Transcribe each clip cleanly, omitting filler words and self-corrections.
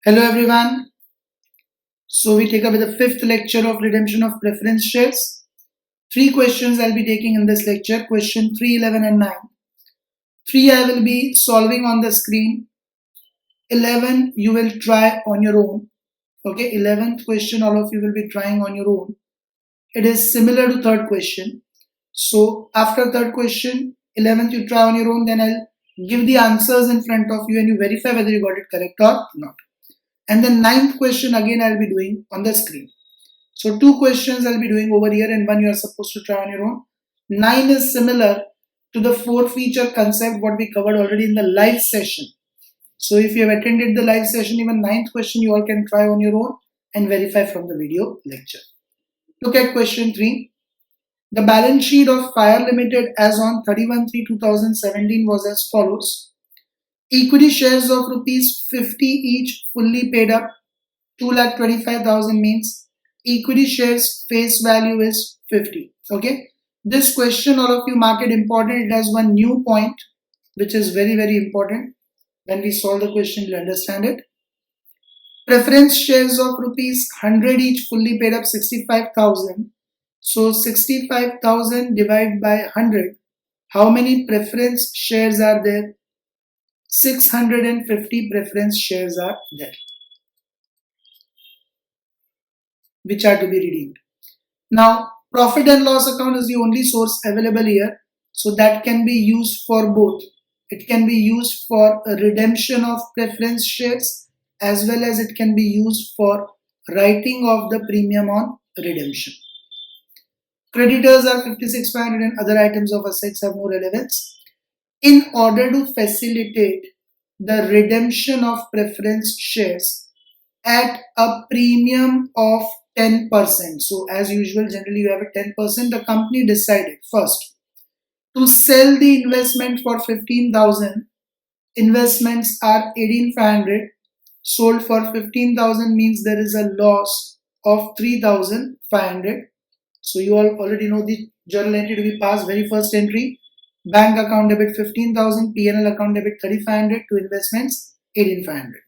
Hello everyone. So we take up with the fifth lecture of redemption of preference shares. Three questions I'll be taking in this lecture. Question 3, 11 and 9. 3 I will be solving on the screen. 11 you will try on your own. Okay, 11th question all of you will be trying on your own. It is similar to third question. So after third question, 11th you try on your own, then I'll give the answers in front of you and you verify whether you got it correct or not. And the ninth question again I'll be doing on the screen. So two questions I'll be doing over here and one you are supposed to try on your own. 9 is similar to the 4 feature concept what we covered already in the live session. So if you have attended the live session, even ninth question you all can try on your own and verify from the video lecture. Look at question 3. The balance sheet of Fire Limited as on 31/3/2017 was as follows. Equity shares of rupees 50 each fully paid up. 2,25,000 means equity shares face value is 50. Okay. This question all of you mark it important. It has one new point which is very important. When we solve the question you'll understand it. Preference shares of rupees 100 each fully paid up 65,000. So 65,000 divided by 100. How many preference shares are there? 650 preference shares are there, which are to be redeemed. Now, profit and loss account is the only source available here. So that can be used for both. It can be used for a redemption of preference shares as well as it can be used for writing of the premium on redemption. Creditors are 56,500 and other items of assets have no relevance. In order to facilitate the redemption of preference shares at a premium of 10%. So as usual, generally you have a 10%. The company decided first to sell the investment for 15,000. Investments are 18,500. Sold for 15,000 means there is a loss of 3,500. So you all already know the journal entry to be passed. Very first entry. Bank account debit 15,000, P&L account debit 3,500 to investments 18,500.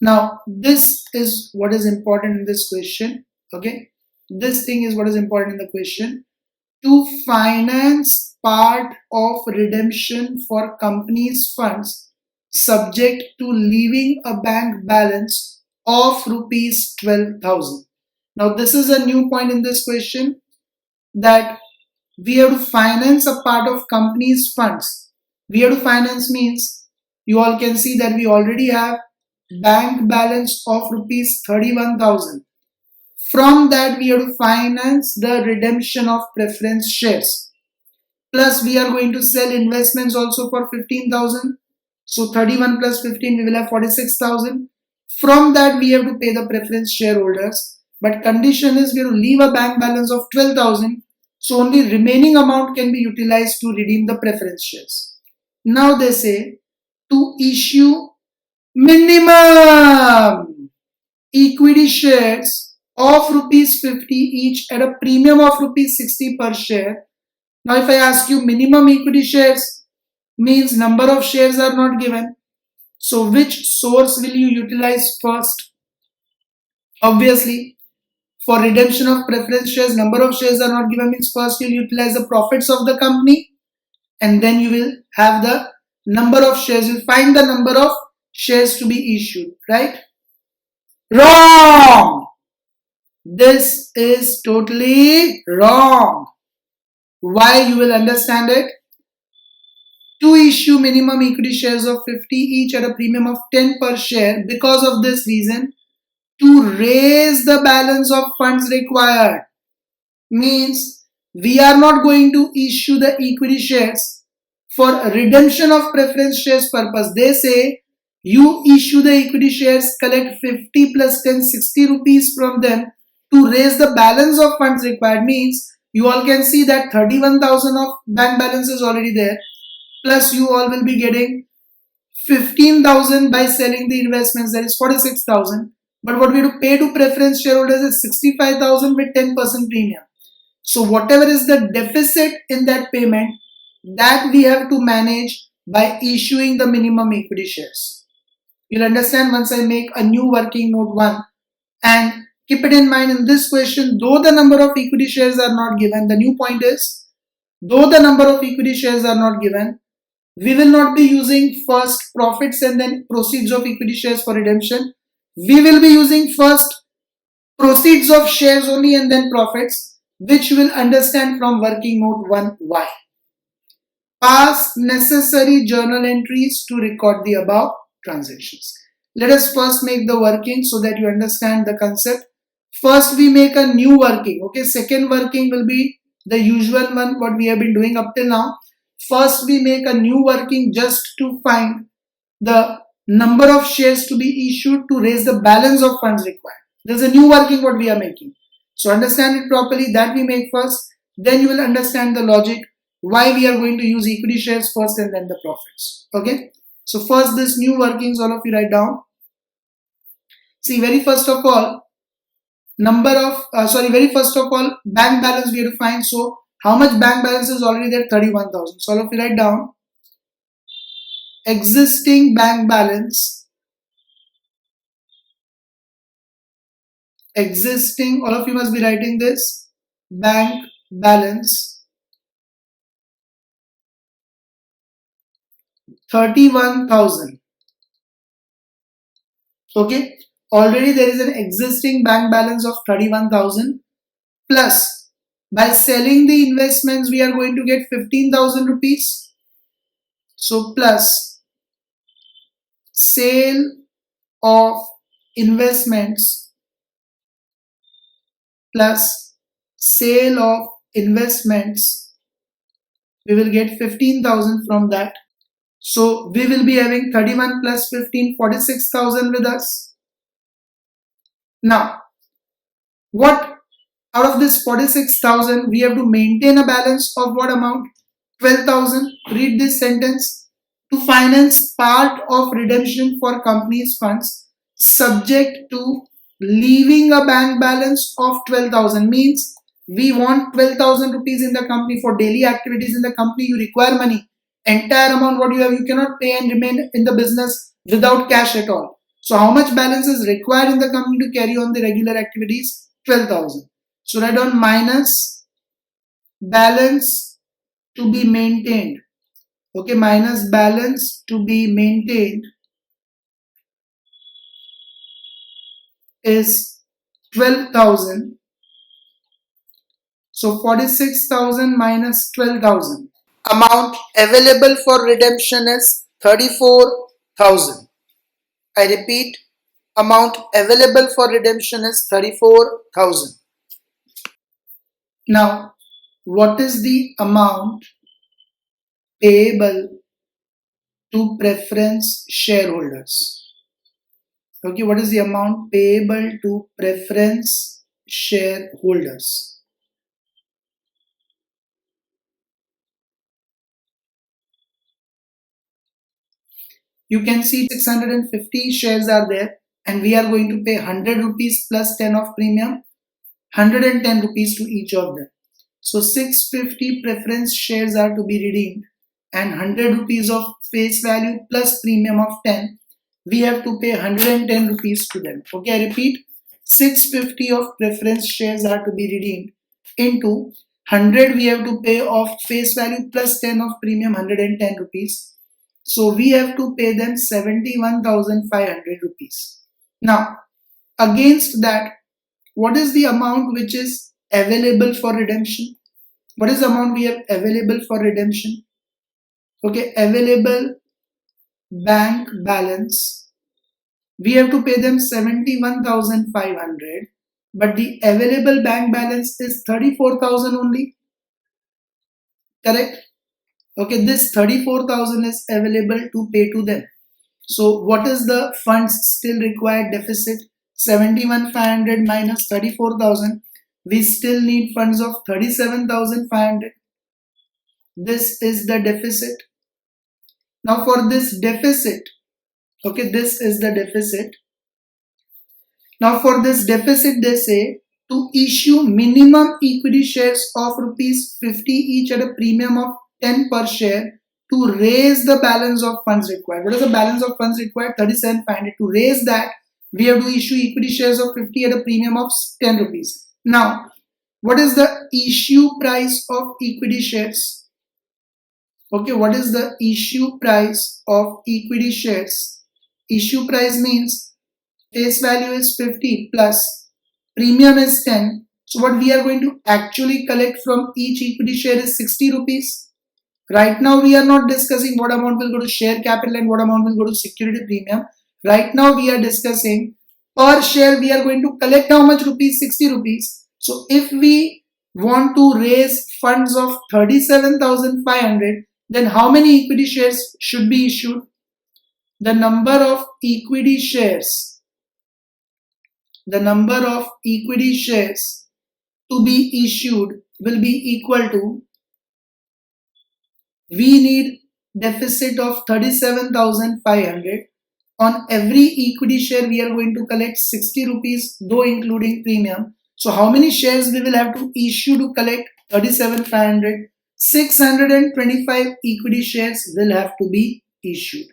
Now this is what is important in this question. Okay, this thing is what is important in the question. To finance part of redemption for company's funds subject to leaving a bank balance of rupees 12,000. Now this is a new point in this question that we have to finance a part of company's funds. We have to finance means you all can see that we already have bank balance of rupees 31,000. From that we have to finance the redemption of preference shares. Plus we are going to sell investments also for 15,000. So 31 plus 15 we will have 46,000. From that we have to pay the preference shareholders. But condition is we have to leave a bank balance of 12,000. So only remaining amount can be utilized to redeem the preference shares. Now they say to issue minimum equity shares of rupees 50 each at a premium of rupees 60 per share. Now if I ask you minimum equity shares means number of shares are not given. So which source will you utilize first? Obviously, for redemption of preference shares, number of shares are not given means first you'll utilize the profits of the company and then you will have the number of shares. You'll find the number of shares to be issued, right? Wrong! This is totally wrong. Why? You will understand it. To issue minimum equity shares of 50 each at a premium of 10 per share because of this reason. To raise the balance of funds required means we are not going to issue the equity shares for redemption of preference shares purpose. They say you issue the equity shares, collect 50 plus 10, 60 rupees from them to raise the balance of funds required means you all can see that 31,000 of bank balance is already there. Plus you all will be getting 15,000 by selling the investments, that is 46,000. But what we have to pay to preference shareholders is 65,000 with 10% premium. So whatever is the deficit in that payment, that we have to manage by issuing the minimum equity shares. You'll understand once I make a new working note 1. And keep it in mind, in this question, though the number of equity shares are not given, the new point is, though the number of equity shares are not given, we will not be using first profits and then proceeds of equity shares for redemption. We will be using first proceeds of shares only and then profits, which you will understand from working note 1Y. Pass necessary journal entries to record the above transactions. Let us first make the working so that you understand the concept. First we make a new working. Okay, second working will be the usual one what we have been doing up till now. First we make a new working just to find the number of shares to be issued to raise the balance of funds required. There's a new working what we are making. So understand it properly, that we make first, then you will understand the logic why we are going to use equity shares first and then the profits. Okay, so first this new workings, all of you write down. See, very first of all, very first of all, bank balance we have to find. So how much bank balance is already there? 31,000. So all of you write down existing bank balance. Existing, all of you must be writing this, bank balance 31,000. Okay, already there is an existing bank balance of 31,000, plus by selling the investments we are going to get 15,000 rupees. So plus sale of investments plus sale of investments, we will get 15,000 from that. So we will be having 31 plus 15, 46,000 with us. Now, what out of this 46,000 we have to maintain a balance of what amount? 12,000. Read this sentence. To finance part of redemption for company's funds subject to leaving a bank balance of 12,000, means we want 12,000 rupees in the company for daily activities in the company. You require money, entire amount what you have, you cannot pay and remain in the business without cash at all. So how much balance is required in the company to carry on the regular activities? 12,000. So write down minus balance to be maintained. Okay, minus balance to be maintained is 12,000. So 46,000 minus 12,000. Amount available for redemption is 34,000. I repeat, amount available for redemption is 34,000. Now, what is the amount payable to preference shareholders? Okay, what is the amount payable to preference shareholders? You can see 650 shares are there and we are going to pay 100 rupees plus 10 of premium, 110 rupees to each of them. So 650 preference shares are to be redeemed and 100 rupees of face value plus premium of 10. We have to pay 110 rupees to them. Okay, I repeat, 650 of preference shares are to be redeemed into 100 we have to pay of face value plus 10 of premium, 110 rupees. So we have to pay them 71,500 rupees. Now, against that, what is the amount which is available for redemption? What is the amount we have available for redemption? Okay, available bank balance. We have to pay them 71,500, but the available bank balance is 34,000 only. Correct? Okay, this 34,000 is available to pay to them. So what is the funds still required deficit? 71,500 minus 34,000. We still need funds of 37,500. This is the deficit. Now for this deficit, okay, this is the deficit. Now for this deficit, they say to issue minimum equity shares of rupees 50 each at a premium of 10 per share to raise the balance of funds required. What is the balance of funds required? 37,500. To raise that, we have to issue equity shares of 50 at a premium of 10 rupees. Now, what is the issue price of equity shares? Okay, what is the issue price of equity shares? Issue price means face value is 50 plus premium is 10. So what we are going to actually collect from each equity share is 60 rupees. Right now we are not discussing what amount will go to share capital and what amount will go to security premium. Right now we are discussing per share we are going to collect how much rupees? 60 rupees. So if we want to raise funds of 37,500, then how many equity shares should be issued? The number of equity shares to be issued will be equal to, we need deficit of 37,500. On every equity share we are going to collect 60 rupees, though including premium. So how many shares we will have to issue to collect 37,500? 625 equity shares will have to be issued.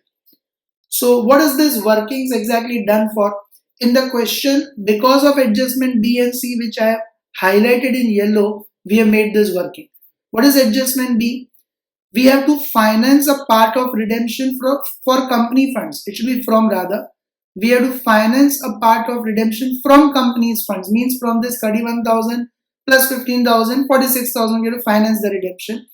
So what is this workings exactly done for? In the question, because of adjustment B and C, which I have highlighted in yellow, we have made this working. What is adjustment B? We have to finance a part of redemption for company funds. It should be from rather. We have to finance a part of redemption from company's funds. Means from this 31,000 plus 15,000, 46,000 we have to finance the redemption.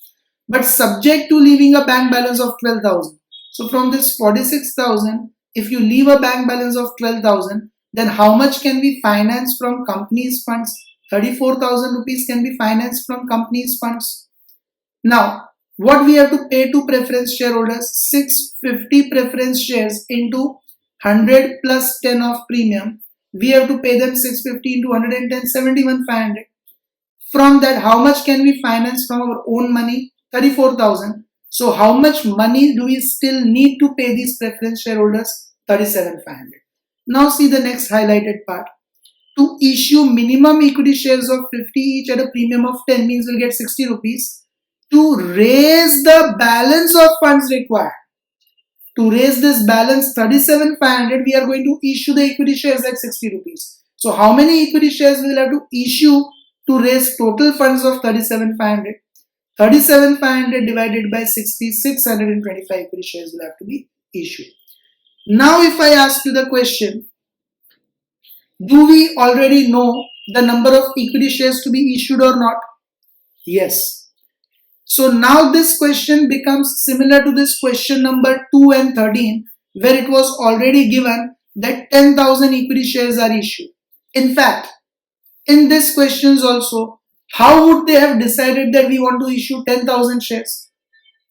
But subject to leaving a bank balance of 12,000. So from this 46,000, if you leave a bank balance of 12,000, then how much can we finance from company's funds? 34,000 rupees can be financed from company's funds. Now, what we have to pay to preference shareholders? 650 preference shares into 100 plus 10 of premium. We have to pay them 650 into 110, 71,500. From that, how much can we finance from our own money? 34,000. So how much money do we still need to pay these preference shareholders? 37,500. Now see the next highlighted part. To issue minimum equity shares of 50 each at a premium of 10 means we'll get 60 rupees. To raise the balance of funds required, to raise this balance 37,500, we are going to issue the equity shares at 60 rupees. So how many equity shares we will have to issue to raise total funds of 37,500? 37,500 divided by 60, 625 equity shares will have to be issued. Now if I ask you the question, do we already know the number of equity shares to be issued or not? Yes. So now this question becomes similar to this question number 2 and 13, where it was already given that 10,000 equity shares are issued. In fact, in this questions also, how would they have decided that we want to issue 10,000 shares?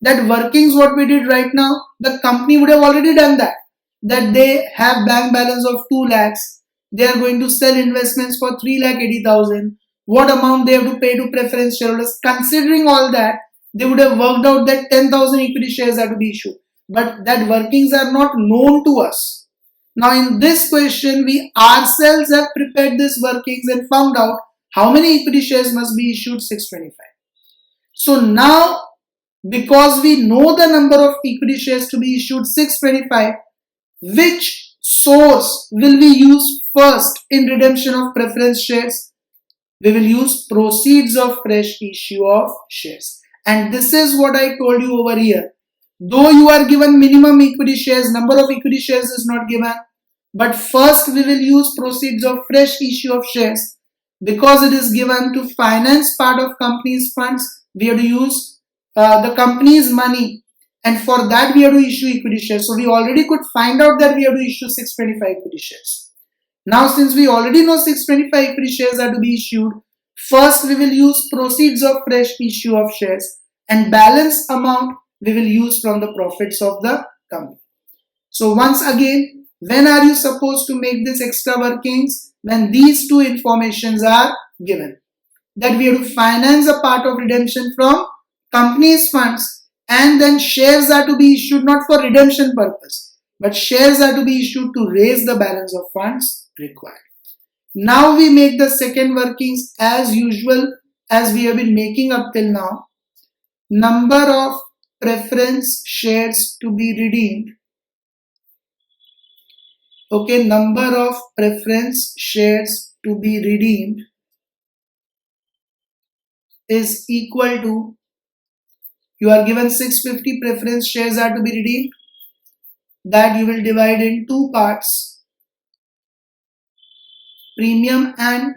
That workings what we did right now, the company would have already done that. That they have bank balance of 2 lakhs, they are going to sell investments for 3,80,000. What amount they have to pay to preference shareholders? Considering all that, they would have worked out that 10,000 equity shares are to be issued. But that workings are not known to us. Now in this question, we ourselves have prepared this workings and found out how many equity shares must be issued? 625. So now, because we know the number of equity shares to be issued 625, which source will we use first in redemption of preference shares? We will use proceeds of fresh issue of shares. And this is what I told you over here. Though you are given minimum equity shares, number of equity shares is not given. But first we will use proceeds of fresh issue of shares. Because it is given to finance part of company's funds, we have to use the company's money. And for that we have to issue equity shares. So we already could find out that we have to issue 625 equity shares. Now since we already know 625 equity shares are to be issued, first we will use proceeds of fresh issue of shares and balance amount we will use from the profits of the company. So once again, when are you supposed to make this extra workings? When these two informations are given. That we have to finance a part of redemption from company's funds and then shares are to be issued not for redemption purpose, but shares are to be issued to raise the balance of funds required. Now we make the second workings as usual as we have been making up till now. Number of preference shares to be redeemed. Okay, number of preference shares to be redeemed is equal to, you are given 650 preference shares are to be redeemed, that you will divide in two parts, premium and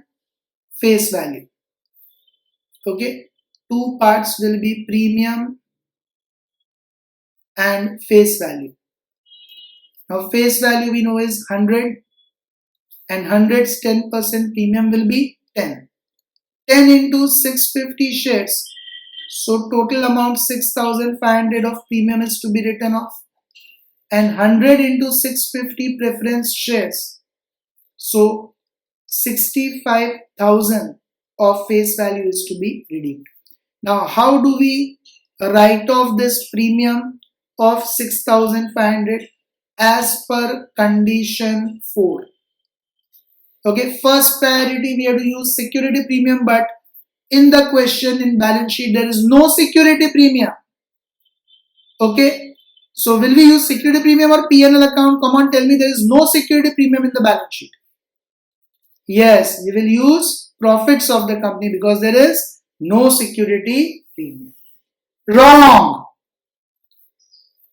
face value. Okay, two parts will be premium and face value. Now face value we know is 100, and 100's 10% premium will be 10. 10 into 650 shares, so total amount 6500 of premium is to be written off, and 100 into 650 preference shares, so 65,000 of face value is to be redeemed. Now how do we write off this premium of 6500? As per condition 4. Okay, first priority we have to use security premium, but in the question in balance sheet there is no security premium. Okay, so will we use security premium or P&L account? Come on, tell me, there is no security premium in the balance sheet. Yes, we will use profits of the company because there is no security premium. Wrong.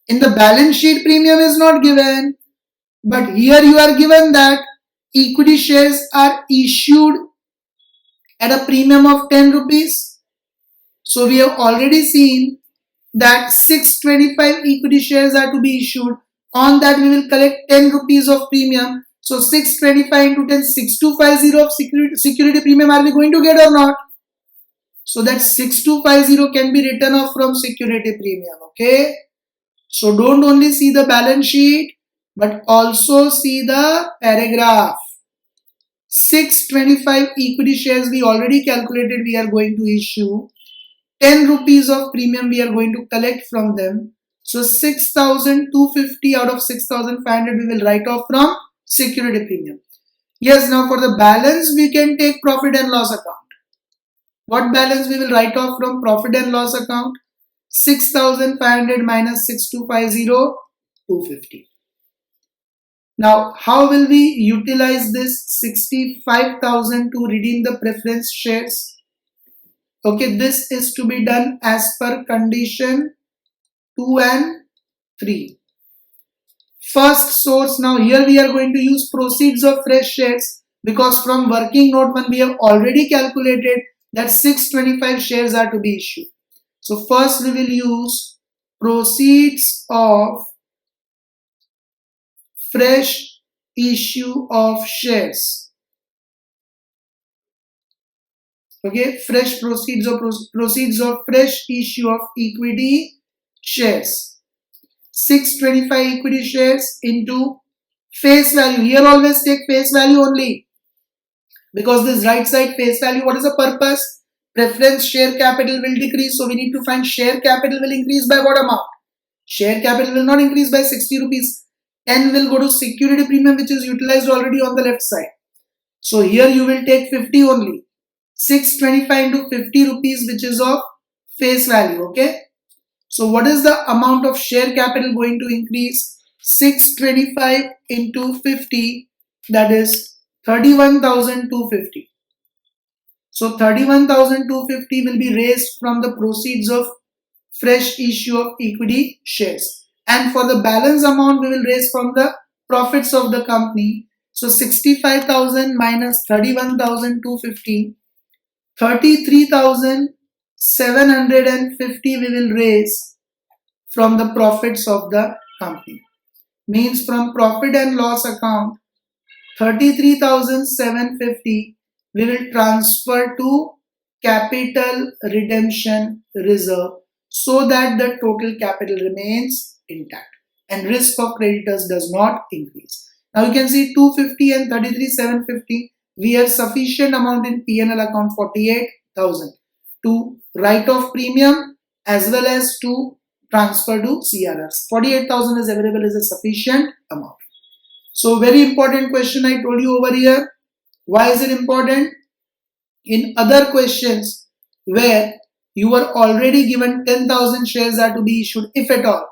In the balance sheet premium is not given, but here you are given that equity shares are issued at a premium of 10 rupees. So we have already seen that 625 equity shares are to be issued. On that we will collect 10 rupees of premium. So 625 into 10, 6250 of security premium are we going to get or not? So that 6250 can be written off from security premium. Okay. So don't only see the balance sheet, but also see the paragraph. 625 equity shares we already calculated we are going to issue. 10 rupees of premium we are going to collect from them. So 6,250 out of 6,500 we will write off from security premium. Yes, now for the balance we can take profit and loss account. What balance we will write off from profit and loss account? 6,500 minus 6,250, 250. Now, how will we utilize this 65,000 to redeem the preference shares? Okay, this is to be done as per condition 2 and 3. First source, now here we are going to use proceeds of fresh shares because from working note 1 we have already calculated that 625 shares are to be issued. So first we will use proceeds of fresh issue of shares. Okay, fresh proceeds of fresh issue of equity shares. 625 equity shares into face value. Here always take face value only because this right side face value, what is the purpose? Preference share capital will decrease, so we need to find share capital will increase by what amount? Share capital will not increase by 60 rupees. 10 will go to security premium which is utilized already on the left side. So here you will take 50 only. 625 into 50 rupees which is of face value. Okay. So what is the amount of share capital going to increase? 625 into 50, that is 31,250. So 31,250 will be raised from the proceeds of fresh issue of equity shares. And for the balance amount we will raise from the profits of the company. So 65,000 minus 31,250, 33,750 we will raise from the profits of the company. Means from profit and loss account, 33,750 we will transfer to capital redemption reserve so that the total capital remains intact and risk of creditors does not increase. Now you can see 250 and 33,750 we have sufficient amount in P&L account, 48,000 to write off premium as well as to transfer to CRRs. 48,000 is available as a sufficient amount. So very important question I told you over here. Why is it important? In other questions where you were already given 10,000 shares are to be issued, if at all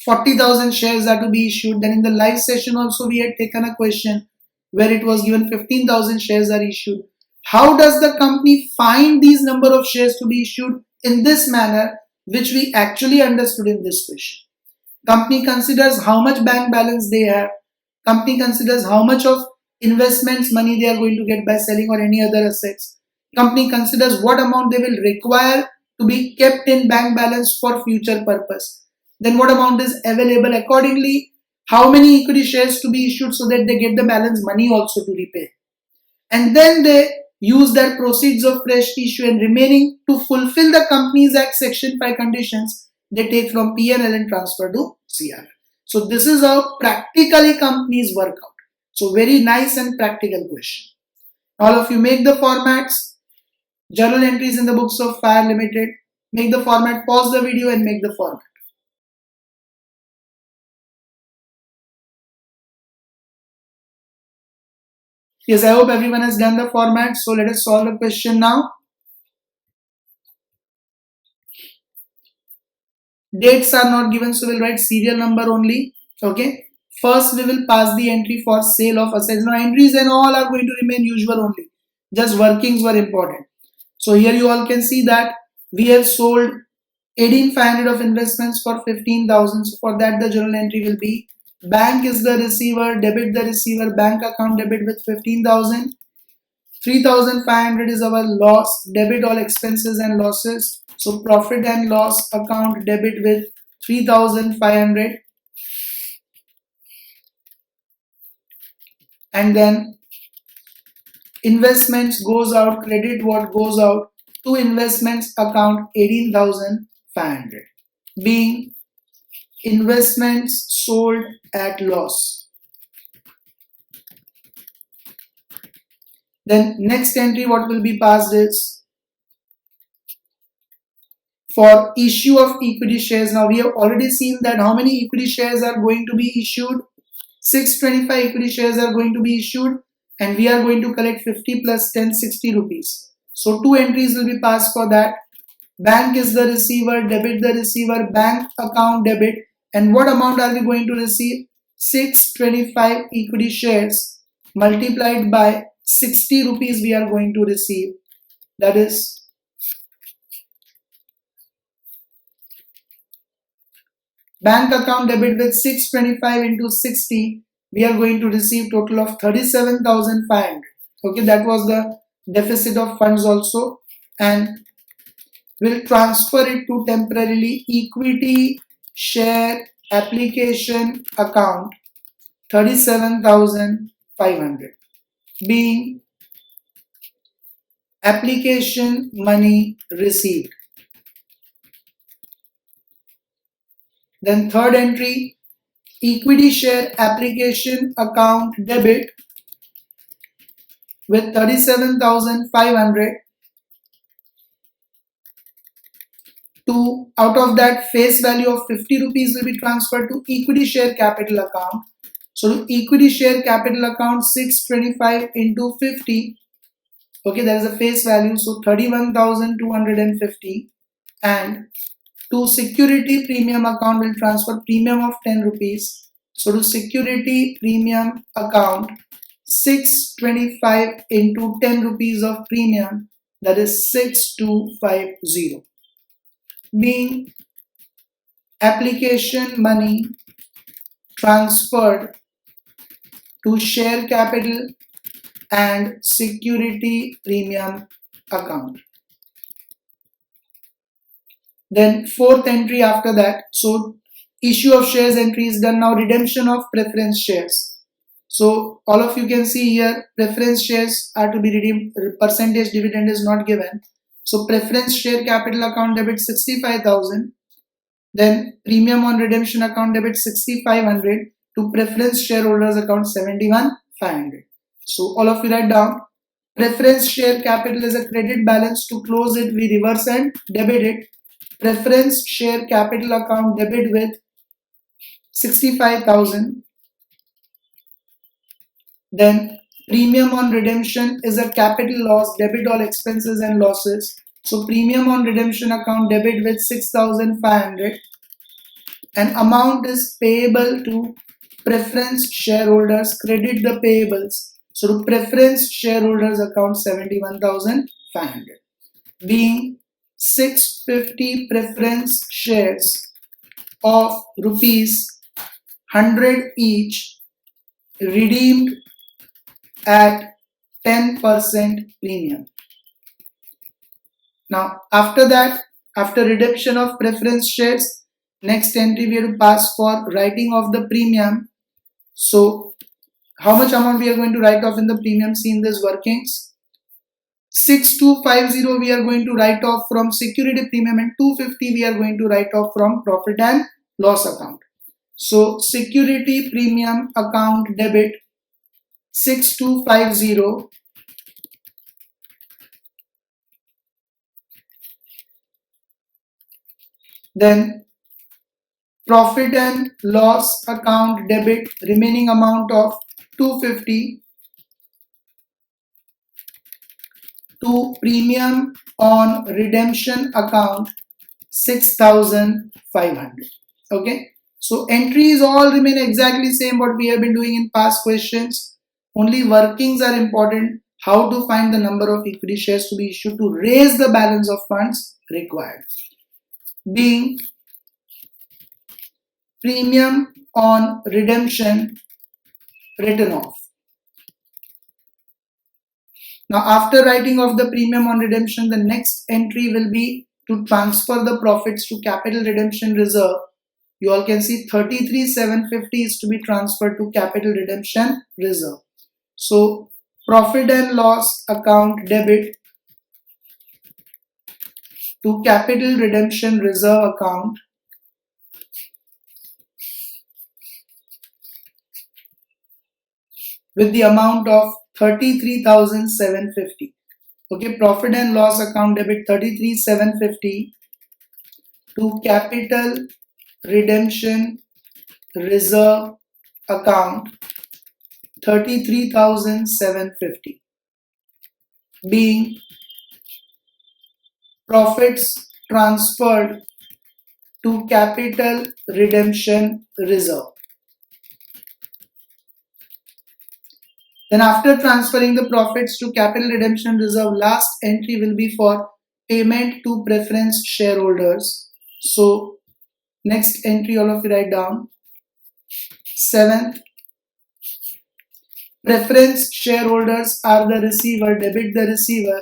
40,000 shares are to be issued. Then in the live session also we had taken a question where it was given 15,000 shares are issued. How does the company find these number of shares to be issued? In this manner, which we actually understood in this question. Company considers how much bank balance they have. Company considers how much of investments money they are going to get by selling or any other assets. Company considers what amount they will require to be kept in bank balance for future purpose. Then what amount is available accordingly, how many equity shares to be issued so that they get the balance money also to repay. And then they use their proceeds of fresh issue and remaining to fulfill the Companies Act Section 5 conditions they take from P&L and transfer to CR. So this is how practically companies work out. So very nice and practical question. All of you make the formats, journal entries in the books of Fire Limited, make the format, pause the video and make the format. Yes, I hope everyone has done the format. So let us solve the question now. Dates are not given, so we'll write serial number only. Okay. First, we will pass the entry for sale of assets. Now, entries and all are going to remain usual only. Just workings were important. So here you all can see that we have sold 18,500 of investments for 15,000. So for that, the journal entry will be bank is the receiver, debit the receiver, bank account debit with 15,000. 3,500 is our loss, debit all expenses and losses. So profit and loss account debit with 3,500. And then investments goes out, credit what goes out to investments account 18,500, being investments sold at loss. Then next entry what will be passed is for issue of equity shares. Now we have already seen that how many equity shares are going to be issued. 625 equity shares are going to be issued and we are going to collect 50 plus 10, 60 rupees. So two entries will be passed for that. Bank is the receiver, debit the receiver, bank account debit, and what amount are we going to receive? 625 equity shares multiplied by 60 rupees we are going to receive. That is bank account debit with 625 into 60, we are going to receive total of 37,500. Okay, that was the deficit of funds also, and we'll transfer it to temporarily equity share application account 37,500, being application money received. Then third entry, equity share application account debit with 37,500 to, out of that, face value of 50 rupees will be transferred to equity share capital account. So to equity share capital account 625 into 50, okay, that is a face value, so 31,250, and to security premium account will transfer premium of 10 rupees. So to security premium account 625 into 10 rupees of premium, that is 6250, being application money transferred to share capital and security premium account. Then fourth entry after that, so issue of shares entry is done. Now redemption of preference shares. So all of you can see here preference shares are to be redeemed, percentage dividend is not given. So preference share capital account debit 65,000, then premium on redemption account debit 6,500 to preference shareholders account 71,500. So all of you write down, preference share capital is a credit balance. To close it we reverse and debit it. Preference share capital account debit with 65,000. Then premium on redemption is a capital loss, debit all expenses and losses. So premium on redemption account debit with 6,500 and amount is payable to preference shareholders, credit the payables. So to preference shareholders account 71,500 being 650 preference shares of rupees 100 each redeemed at 10% premium. Now after that, after redemption of preference shares, next entry we have to pass for writing of the premium. So how much amount we are going to write off in the premium? See in this workings. 6250 we are going to write off from security premium and 250 we are going to write off from profit and loss account. So security premium account debit 6250 then profit and loss account debit remaining amount of 250 to premium on redemption account 6,500. Okay, so entries all remain exactly same what we have been doing in past questions. Only workings are important. How to find the number of equity shares to be issued to raise the balance of funds required. Being premium on redemption written off. Now after writing off the premium on redemption, the next entry will be to transfer the profits to capital redemption reserve. You all can see 33,750 is to be transferred to capital redemption reserve. So profit and loss account debit to capital redemption reserve account with the amount of 33,750. Okay, profit and loss account debit 33,750 to capital redemption reserve account 33,750 being profits transferred to capital redemption reserve. Then after transferring the profits to capital redemption reserve, last entry will be for payment to preference shareholders. So next entry all of you write down. 7th, preference shareholders are the receiver, debit the receiver,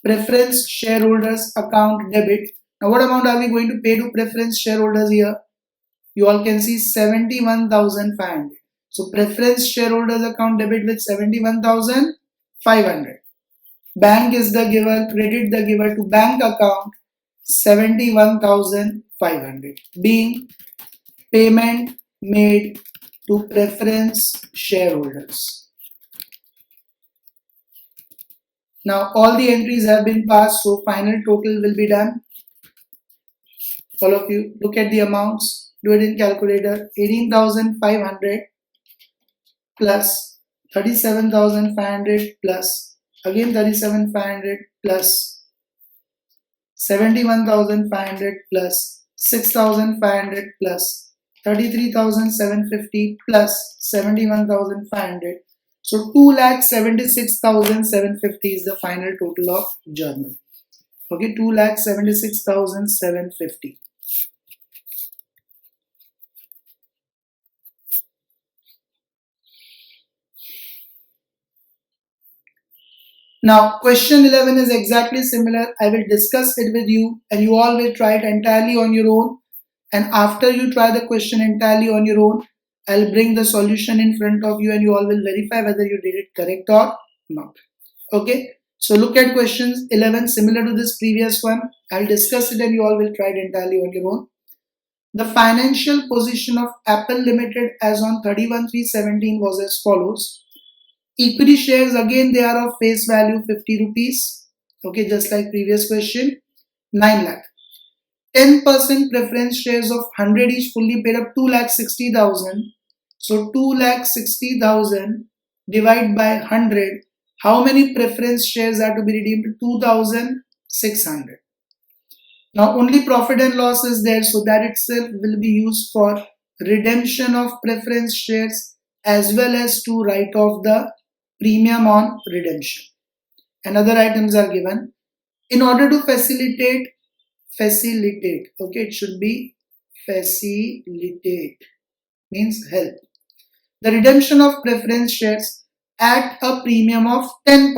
preference shareholders account debit. Now what amount are we going to pay to preference shareholders here? You all can see 71,500. So preference shareholders account debit with 71,500. Bank is the giver, credit the giver to bank account 71,500 being payment made to preference shareholders. Now all the entries have been passed, so final total will be done. All of you look at the amounts, do it in calculator. 18,500 plus 37,500 plus again 37,500 plus 71,500 plus 6,500 plus 33,750 plus 71,500. So 2,76,750 is the final total of journal. Okay, 2,76,750. Now question 11 is exactly similar. I will discuss it with you and you all will try it entirely on your own, and after you try the question entirely on your own, I'll bring the solution in front of you and you all will verify whether you did it correct or not. Okay, so look at questions 11 similar to this previous one. I'll discuss it and you all will try it entirely on your own. The financial position of Apple Limited as on 31/3/17 was as follows. Equity shares, again they are of face value 50 rupees. Okay, just like previous question. 9 lakh. 10% preference shares of 100 each fully paid up 2,60,000. So 2,60,000 divided by 100. How many preference shares are to be redeemed? 2,000 600. Now only profit and loss is there, so that itself will be used for redemption of preference shares as well as to write off the premium on redemption. And other items are given. In order to facilitate, okay, it should be facilitate, means help. The redemption of preference shares at a premium of 10%.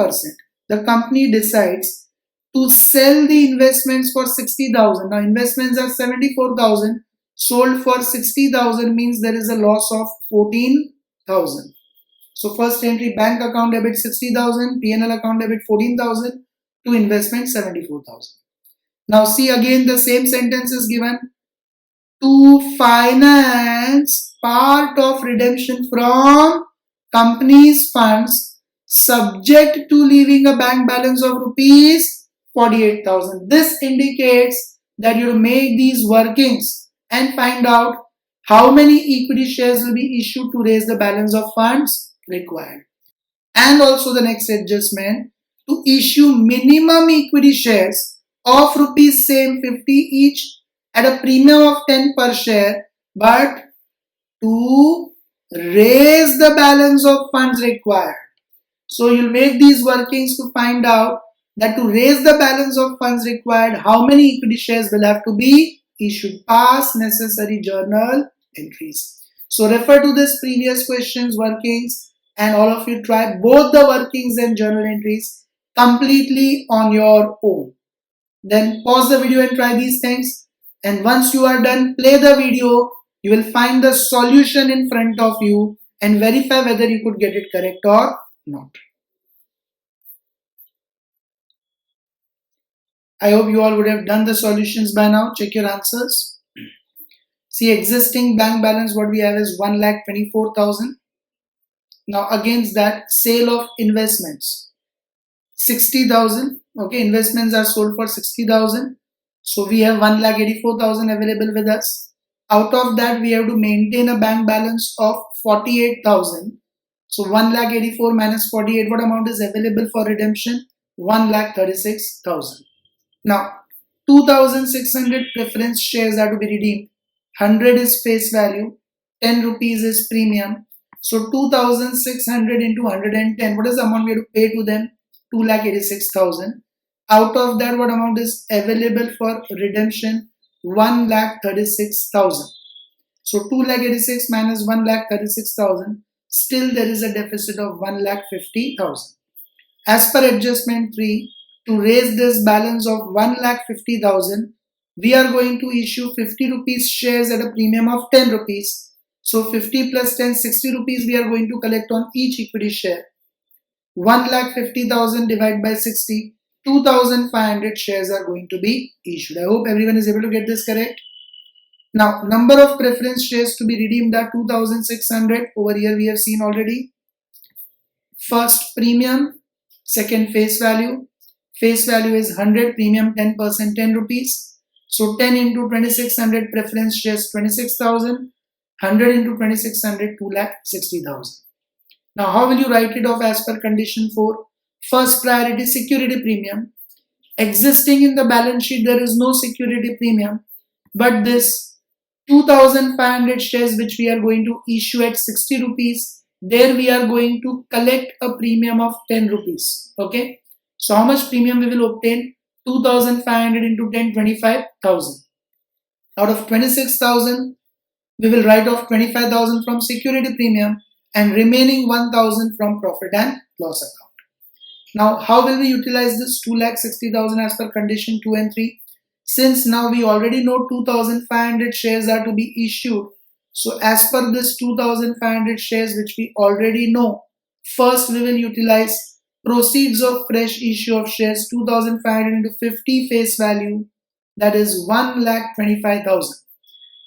The company decides to sell the investments for 60,000. Now investments are 74,000. Sold for 60,000 means there is a loss of 14,000. So first entry, bank account debit 60,000, P&L account debit 14,000, to investment 74,000. Now see again the same sentence is given. To finance part of redemption from company's funds subject to leaving a bank balance of rupees 48,000. This indicates that you make these workings and find out how many equity shares will be issued to raise the balance of funds required. And also the next adjustment, to issue minimum equity shares of rupees same 50 each at a premium of 10 per share, but to raise the balance of funds required. So you'll make these workings to find out that to raise the balance of funds required, how many equity shares will have to be issued. Pass necessary journal entries. So refer to this previous questions workings and all of you try both the workings and journal entries completely on your own. Then pause the video and try these things. And once you are done, play the video. You will find the solution in front of you and verify whether you could get it correct or not. I hope you all would have done the solutions by now. Check your answers. See, existing bank balance what we have is 1,24,000. Now against that, sale of investments 60,000. Okay, investments are sold for 60,000. So we have 1,84,000 available with us. Out of that, we have to maintain a bank balance of 48,000. So 1,84,000 minus 48, what amount is available for redemption? 1,36,000. Now 2,600 preference shares are to be redeemed. 100 is face value, 10 rupees is premium. So 2,600 into 110, what is the amount we have to pay to them? 2,86,000. Out of that, what amount is available for redemption? 1,36,000. So 2,86,000 minus 1,36,000, still there is a deficit of 1,50,000. As per adjustment 3, to raise this balance of 1,50,000, we are going to issue 50 rupees shares at a premium of 10 rupees. So 50 plus 10, 60 rupees we are going to collect on each equity share. 1,50,000 divided by 60, 2,500 shares are going to be issued. I hope everyone is able to get this correct. Now, number of preference shares to be redeemed are 2,600. Over here we have seen already. First premium, second face value. Face value is 100, premium 10%, 10 rupees. So 10 into 2,600 preference shares 26,000. 100 into 2,600, 2,60,000. Now, how will you write it off as per condition 4? First priority security premium. Existing in the balance sheet, there is no security premium, but this 2,500 shares which we are going to issue at 60 rupees, there we are going to collect a premium of 10 rupees. Okay. So, how much premium we will obtain? 2,500 into 10, 25,000. Out of 26,000, we will write off 25,000 from security premium and remaining 1,000 from profit and loss account. Now, how will we utilize this 2,60,000 as per condition 2 and 3? Since now we already know 2,500 shares are to be issued. So, as per this 2,500 shares which we already know, first we will utilize proceeds of fresh issue of shares 2,500 into 50 face value, that is 1,25,000.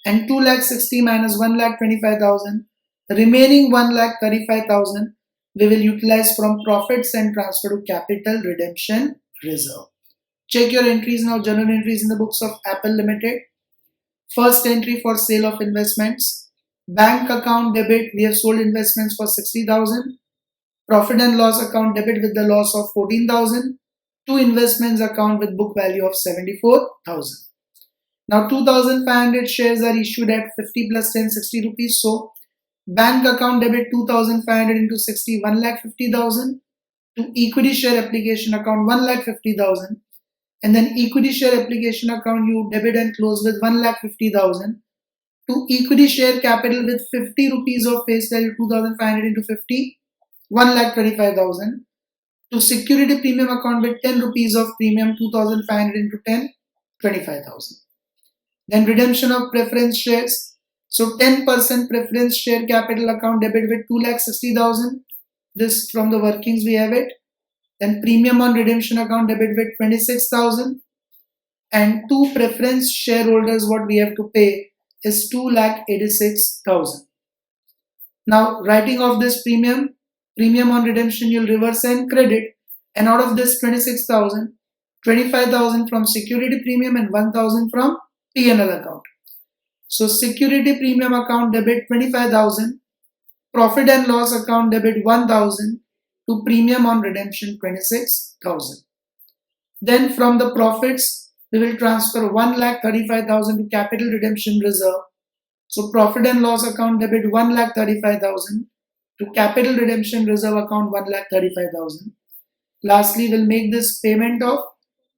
And 2,60,000 minus 1,25,000, remaining 1,35,000 we will utilize from profits and transfer to capital redemption reserve. Check your entries now, journal entries in the books of Apple Limited. First entry for sale of investments. Bank account debit, we have sold investments for 60,000. Profit and loss account debit with the loss of 14,000. to investments account with book value of 74,000. Now 2,500 shares are issued at 50 plus 10, 60 rupees. So bank account debit 2,500 into 60, 1,50,000. To equity share application account 1,50,000. And then equity share application account you debit and close with 1,50,000. To equity share capital with 50 rupees of face value 2,500 into 50, 1,25,000. To security premium account with 10 rupees of premium 2,500 into 10, 25,000. Then redemption of preference shares. So 10% preference share capital account debit with 2,60,000. This from the workings we have it. Then premium on redemption account debit with 26,000. And two preference shareholders what we have to pay is 2,86,000. Now writing off this premium on redemption you'll reverse and credit, and out of this 26,000, 25,000 from security premium and 1,000 from P&L account. So security premium account debit 25,000, profit and loss account debit 1,000 to premium on redemption 26,000. Then from the profits we will transfer 1,35,000 to capital redemption reserve. So profit and loss account debit 1,35,000 to capital redemption reserve account 1,35,000. Lastly, we'll make this payment of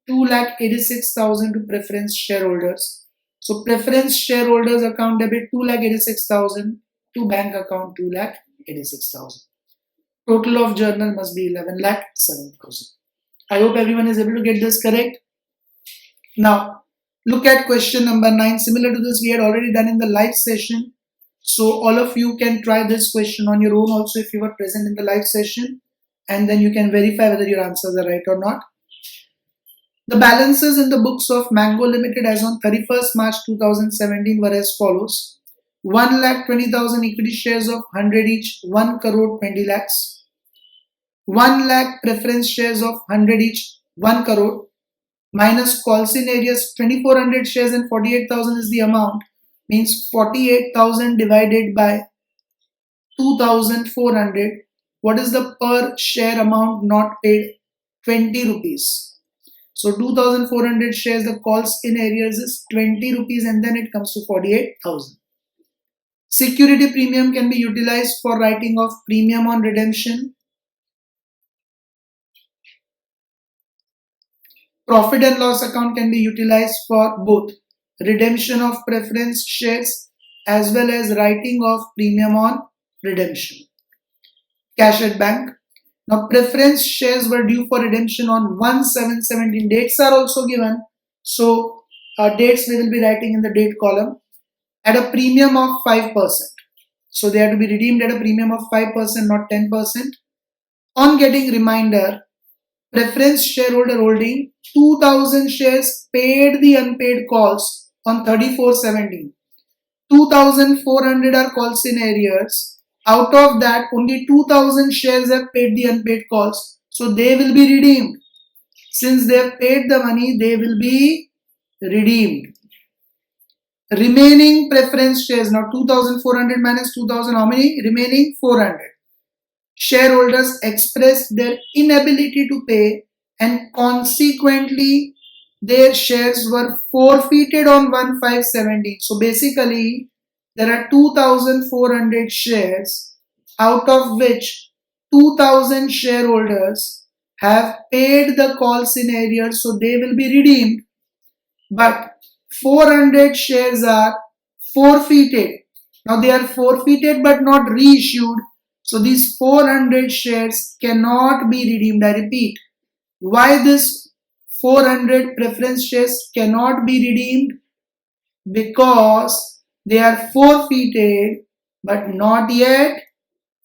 2,86,000 to preference shareholders. So preference shareholders account debit 2,86,000 to bank account 2,86,000. Total of journal must be 11,07,000. I hope everyone is able to get this correct. Now, look at question number 9. Similar to this, we had already done in the live session. So all of you can try this question on your own also if you were present in the live session, and then you can verify whether your answers are right or not. The balances in the books of Mango Limited as on 31st March 2017 were as follows. 1,20,000 equity shares of 100 each, 1 crore 20 lakhs. 1 lakh preference shares of 100 each, 1 crore. Minus calls in areas 2,400 shares and 48,000 is the amount. Means 48,000 divided by 2,400. What is the per share amount not paid? 20 rupees. So 2,400 shares, the calls in areas is 20 rupees and then it comes to 48,000. Security premium can be utilized for writing of premium on redemption. Profit and loss account can be utilized for both redemption of preference shares as well as writing of premium on redemption. Cash at bank. Now preference shares were due for redemption on 1/7/17. Dates are also given. So dates we will be writing in the date column at a premium of 5%. So they have to be redeemed at a premium of 5%, not 10%. On getting reminder, preference shareholder holding 2,000 shares paid the unpaid calls on 34/17. 2,400 are calls in arrears. Out of that, only 2,000 shares have paid the unpaid calls. So they will be redeemed. Since they have paid the money, they will be redeemed. Remaining preference shares, now 2,400 minus 2,000, how many? Remaining 400. Shareholders expressed their inability to pay and consequently their shares were forfeited on 1/5/17. So basically there are 2,400 shares, out of which 2,000 shareholders have paid the calls in arrears, so they will be redeemed. But 400 shares are forfeited. Now they are forfeited but not reissued. So these 400 shares cannot be redeemed. I repeat, why this 400 preference shares cannot be redeemed? Because they are forfeited but not yet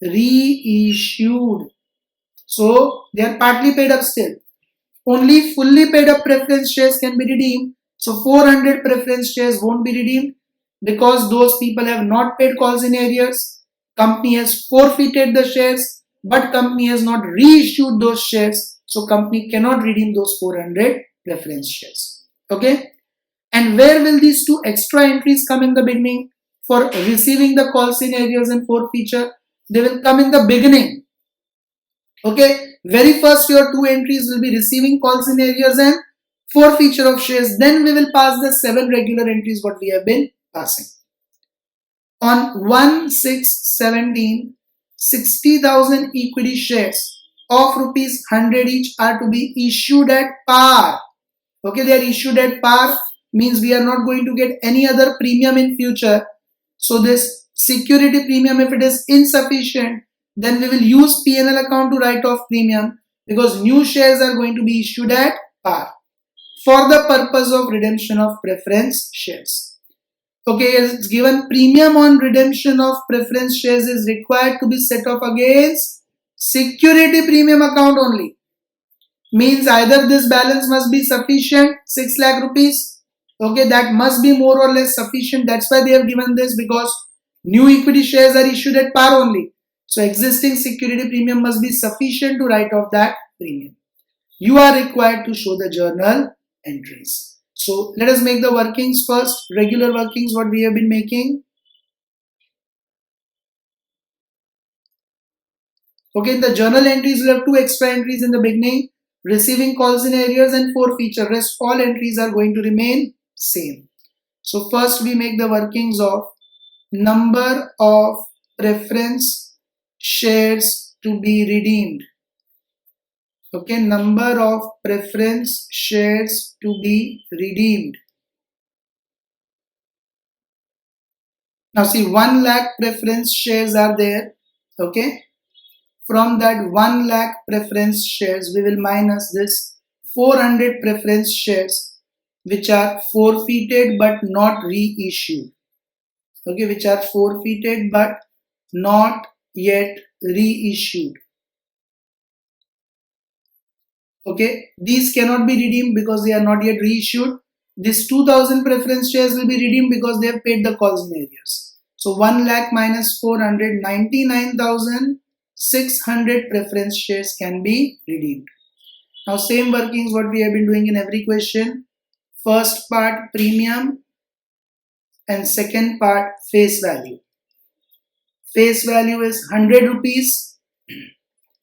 reissued. So they are partly paid up still. Only fully paid up preference shares can be redeemed. So 400 preference shares won't be redeemed because those people have not paid calls in arrears. Company has forfeited the shares, but company has not reissued those shares. So company cannot redeem those 400 preference shares. Okay. And where will these two extra entries come in the beginning? For receiving the calls in arrears and forfeiture, they will come in the beginning. Okay, very first your two entries will be receiving calls in arrears and forfeiture of shares. Then we will pass the 7 regular entries what we have been passing. On 1/6/17, 60,000 equity shares of rupees 100 each are to be issued at par. Okay, they are issued at par, means we are not going to get any other premium in future. So this security premium, if it is insufficient, then we will use P&L account to write off premium, because new shares are going to be issued at par for the purpose of redemption of preference shares. Okay, it's given premium on redemption of preference shares is required to be set off against security premium account only. Means either this balance must be sufficient, 6 lakh rupees. Okay, that must be more or less sufficient. That's why they have given this, because new equity shares are issued at par only. So existing security premium must be sufficient to write off that premium. You are required to show the journal entries. So let us make the workings first. Regular workings what we have been making. Okay, in the journal entries we have 2 extra entries in the beginning. Receiving calls in arrears and forfeiture. Rest all entries are going to remain same. So first we make the workings of number of preference shares to be redeemed. Okay, number of preference shares to be redeemed. Now see, 1 lakh preference shares are there. Okay, from that 1 lakh preference shares we will minus this 400 preference shares which are forfeited but not reissued. Okay, which are forfeited but not yet reissued. Okay, these cannot be redeemed because they are not yet reissued. This 2000 preference shares will be redeemed because they have paid the calls in arrears. So 1 lakh minus 400, 99,600 preference shares can be redeemed. Now same workings what we have been doing in every question. First part premium and second part face value. Face value is 100 rupees.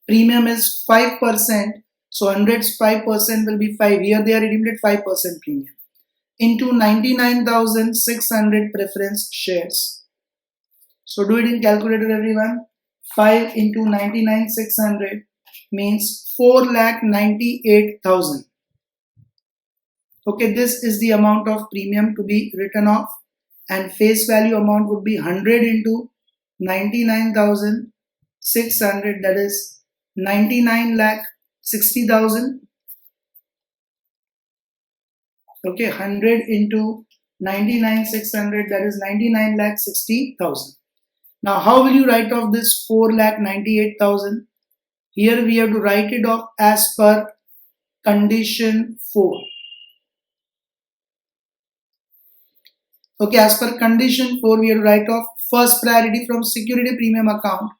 Premium is 5%. So 100's 5% will be 5. Here they are redeemed at 5% premium. Into 99,600 preference shares. So do it in calculator everyone. 5 into 99,600 means 4,98,000. Okay, this is the amount of premium to be written off, and face value amount would be 100 into 99,600, that is 99,60,000. Okay, 100 into 99,600, that is 99,60,000. Now how will you write off this 4,98,000? Here we have to write it off as per condition 4. Okay, as per condition 4 we have to write off first priority from security premium account.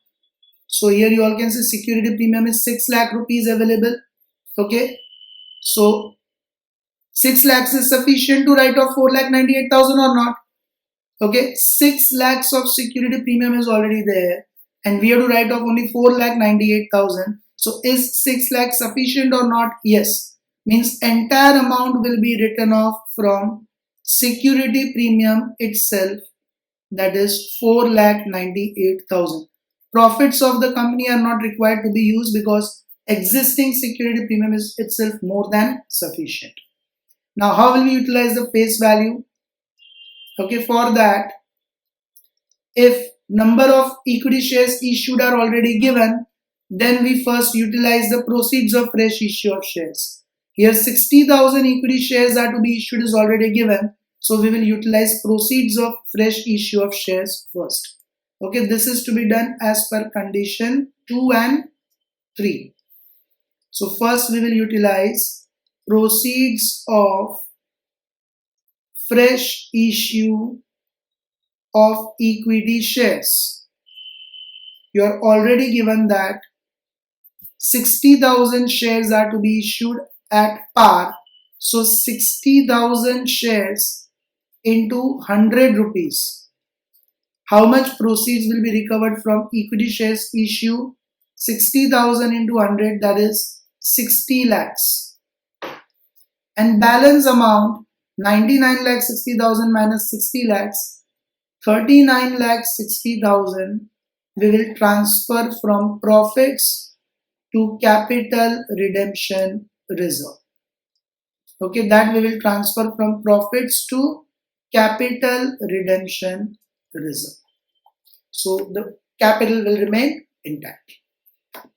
So here you all can see security premium is 6 lakh rupees available. Okay, so 6 lakhs is sufficient to write off 4,98,000 or not? Okay, 6 lakhs of security premium is already there and we have to write off only 4,98,000. So is 6 lakhs sufficient or not? Yes. Means entire amount will be written off from security premium itself, that is 4,98,000. Profits of the company are not required to be used because existing security premium is itself more than sufficient. Now how will we utilize the face value? Okay, for that, if number of equity shares issued are already given, then we first utilize the proceeds of fresh issue of shares. Here 60,000 equity shares are to be issued is already given. So we will utilize proceeds of fresh issue of shares first. Okay, this is to be done as per condition 2 and 3. So first we will utilize proceeds of fresh issue of equity shares. You are already given that 60,000 shares are to be issued at par. So 60,000 shares into 100 rupees. How much proceeds will be recovered from equity shares issue? 60,000 into 100, that is 60 lakhs. And balance amount 99 lakh 60,000 minus 60 lakhs, 39 lakh 60,000 we will transfer from profits to capital redemption reserve. Okay, that we will transfer from profits to capital redemption reserve. So the capital will remain intact.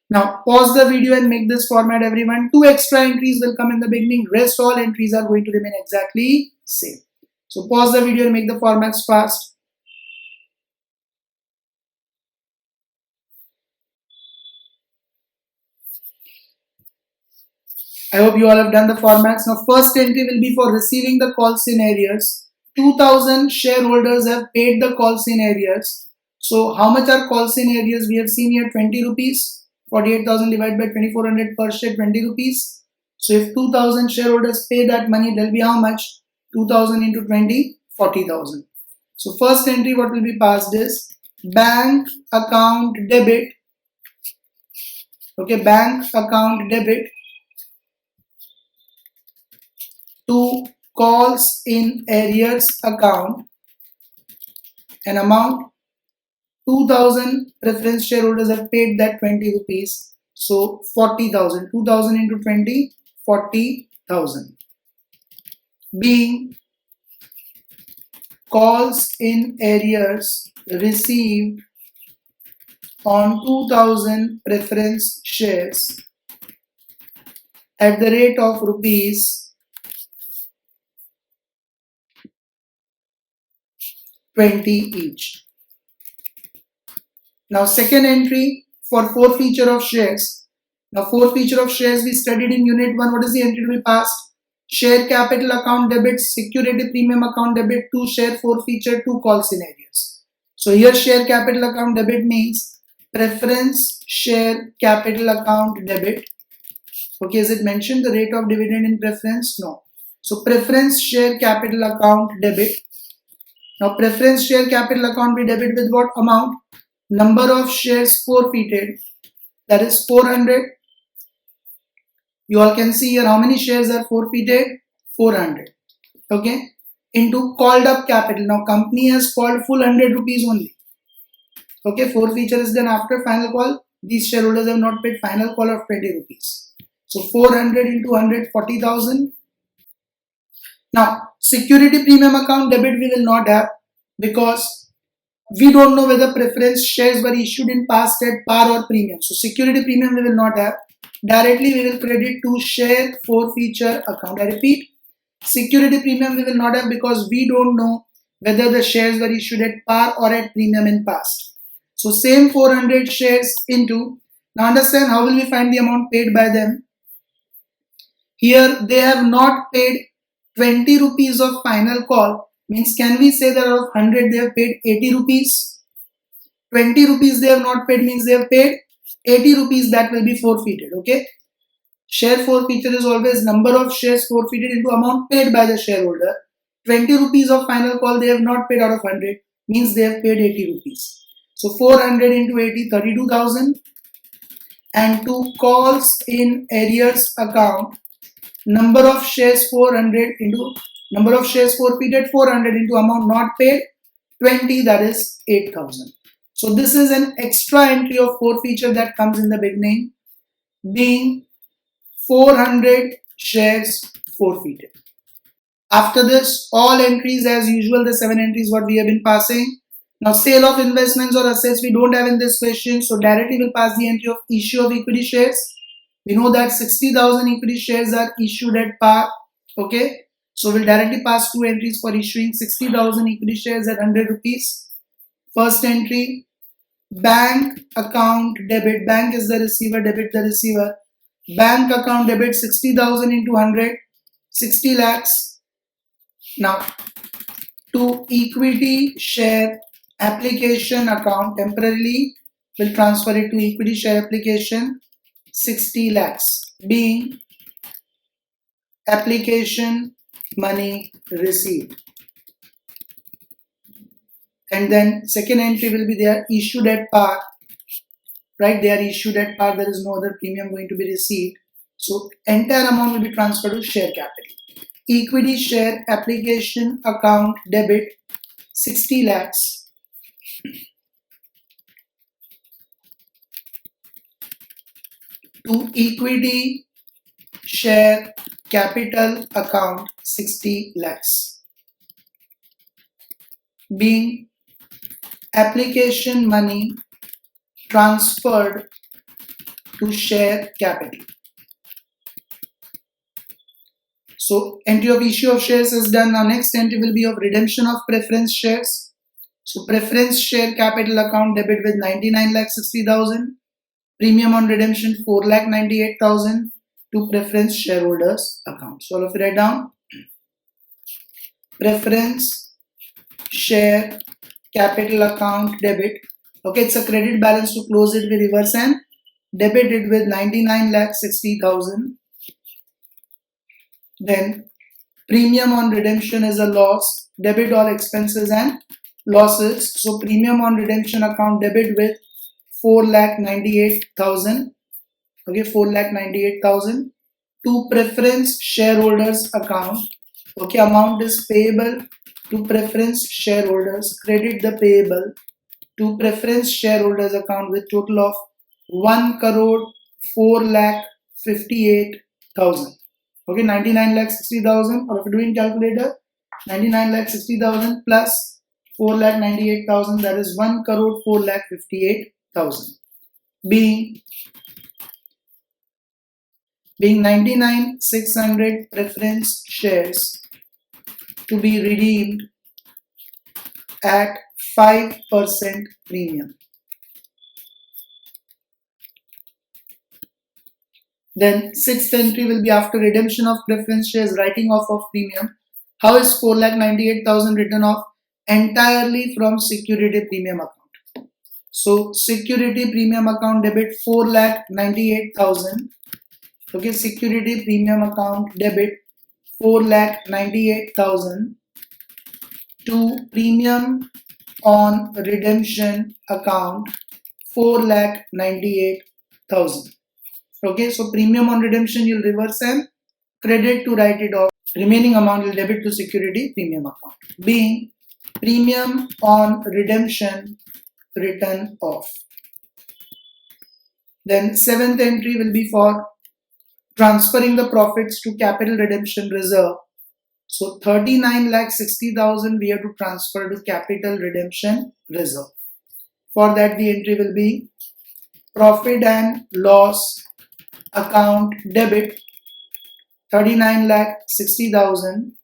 Now pause the video and make this format, everyone. 2 extra entries will come in the beginning. Rest all entries are going to remain exactly same. So pause the video and make the formats fast. I hope you all have done the formats. Now first entry will be for receiving the calls in arrears. 2000 shareholders have paid the calls in arrears. So how much are calls in arrears? We have seen here 20 rupees. 48,000 divided by 2400 per share, 20 rupees. So if 2000 shareholders pay that money, there will be how much? 2000 into 20, 40,000. So first entry what will be passed is bank account debit. Okay, bank account debit to calls in arrears account, an amount 2000 preference shareholders have paid that 20 rupees. So 40,000, 2000 into 20, 40,000. Being calls in arrears received on 2000 preference shares at the rate of rupees 20 each. Now second entry for forfeiture of shares. Now forfeiture of shares we studied in unit 1. What is the entry to be passed? Share capital account debit, security premium account debit, to share forfeiture, to calls in arrears. So here share capital account debit means preference share capital account debit. Okay, is it mentioned the rate of dividend in preference? No. So preference share capital account debit. Now preference share capital account we debit with what amount? Number of shares forfeited, that is 400. You all can see here how many shares are forfeited? 400. Okay, into called up capital. Now company has called full 100 rupees only. Okay, forfeiture is done after final call. These shareholders have not paid final call of 20 rupees. So 400 into 100, 40,000. Now security premium account debit we will not have, because we don't know whether preference shares were issued in past at par or premium. So security premium we will not have. Directly we will credit to share forfeiture account. I repeat, security premium we will not have because we don't know whether the shares were issued at par or at premium in past. So same 400 shares into, now understand how will we find the amount paid by them. Here they have not paid 20 rupees of final call. Means can we say that out of 100 they have paid 80 rupees? 20 rupees they have not paid means they have paid 80 rupees, that will be forfeited. Okay, share forfeiture is always number of shares forfeited into amount paid by the shareholder. 20 rupees of final call they have not paid out of 100 means they have paid 80 rupees. So 400 into 80, 32,000. And to calls in arrears account, number of shares 400 into number of shares forfeited 400 into amount not paid 20, that is 8,000. So this is an extra entry of forfeiture that comes in the beginning, being 400 shares forfeited. After this, all entries as usual, the 7 entries what we have been passing. Now sale of investments or assets we don't have in this question, so directly we'll pass the entry of issue of equity shares. We know that 60,000 equity shares are issued at par. Okay, so we'll directly pass 2 entries for issuing 60,000 equity shares at 100 rupees. First entry, bank account debit. Bank is the receiver, debit the receiver. Bank account debit 60,000 into 100, 60 lakhs. Now to equity share application account, temporarily will transfer it to equity share application, 60 lakhs, being application money received. And then second entry will be there, issued at par right? They are issued at par. There is no other premium going to be received. So entire amount will be transferred to share capital. Equity share application account debit 60 lakhs to equity share capital account 60 lakhs, being application money transferred to share capital. So entry of issue of shares is done. Now next entry will be of redemption of preference shares. So preference share capital account debit with 99,60,000. Premium on redemption 4,98,000 to preference shareholders account. So all of you write down. Preference share capital account debit. Okay, it's a credit balance. To close it, we reverse and debit it with 99,60,000. Then premium on redemption is a loss. Debit all expenses and losses. So premium on redemption account debit with 4,98,000. Okay, 4,98,000 to preference shareholders account. Okay, amount is payable to preference shareholders. Credit the payable to preference shareholders account with total of 1,04,58,000. Okay, 99,60,000. Or if you're doing calculator, 99,60,000 plus 4,98,000, that is 1,04,58,000. Being 99,600 preference shares to be redeemed at 5% premium. Then sixth entry will be after redemption of preference shares, writing off of premium. How is 4,98,000 written off? Entirely from security premium account. So security premium account debit 4,98,000. Okay, security premium account debit 4,98,000 to premium on redemption account 4,98,000. Okay, so premium on redemption you'll reverse and credit to write it off. Remaining amount will debit to security premium account, being premium on redemption written off. Then seventh entry will be for transferring the profits to capital redemption reserve. So 39,60,000 we have to transfer to capital redemption reserve. For that the entry will be profit and loss account debit 39,60,000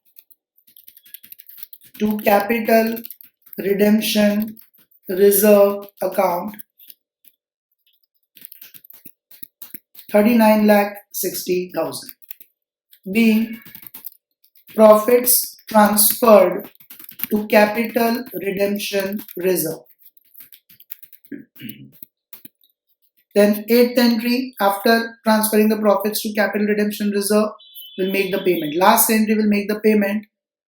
to capital redemption reserve account 39,60,000, being profits transferred to capital redemption reserve. Then eighth entry, after transferring the profits to capital redemption reserve, will make the payment. Last entry will make the payment.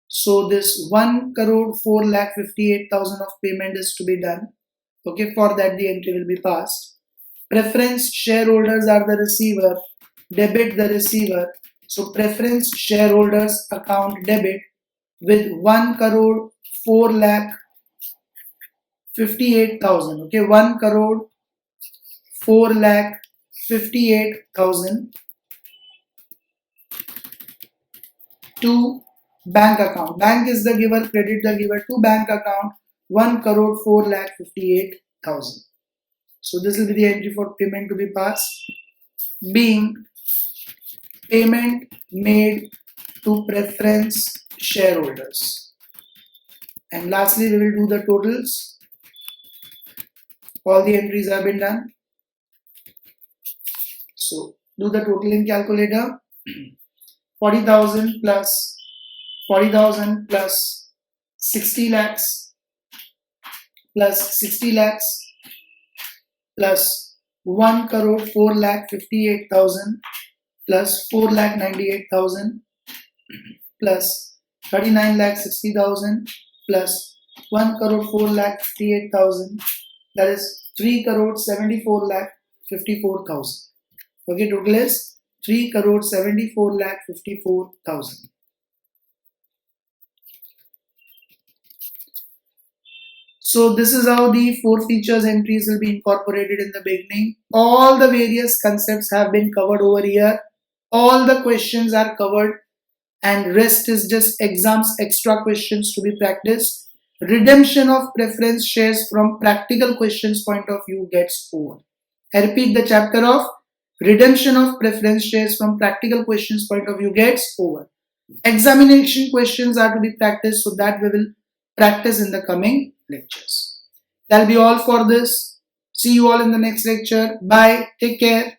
So this 1,04,58,000 of payment is to be done. Okay, for that the entry will be passed. Preference shareholders are the receiver. Debit the receiver. So preference shareholders account debit with 1,04,58,000. Okay, 1,04,58,000 to bank account. Bank is the giver, credit the giver to bank account 1,04,58,000. So this will be the entry for payment to be passed, being payment made to preference shareholders. And lastly, we will do the totals. All the entries have been done. So do the total in calculator. 40,000 plus 40,000 plus 60 lakhs plus 60 lakhs plus 1,04,58,000 plus 4,98,000 plus 39,60,000 plus 1,04,58,000 that is 3,74,54,000. Okay, total is 3,74,54,000. So this is how the four features entries will be incorporated in the beginning. All the various concepts have been covered over here. All the questions are covered, and rest is just exams extra questions to be practiced. Redemption of preference shares from practical questions point of view gets over. I repeat, the chapter of redemption of preference shares from practical questions point of view gets over. Examination questions are to be practiced, so that we will practice in the coming lectures. That'll be all for this. See you all in the next lecture. Bye. Take care.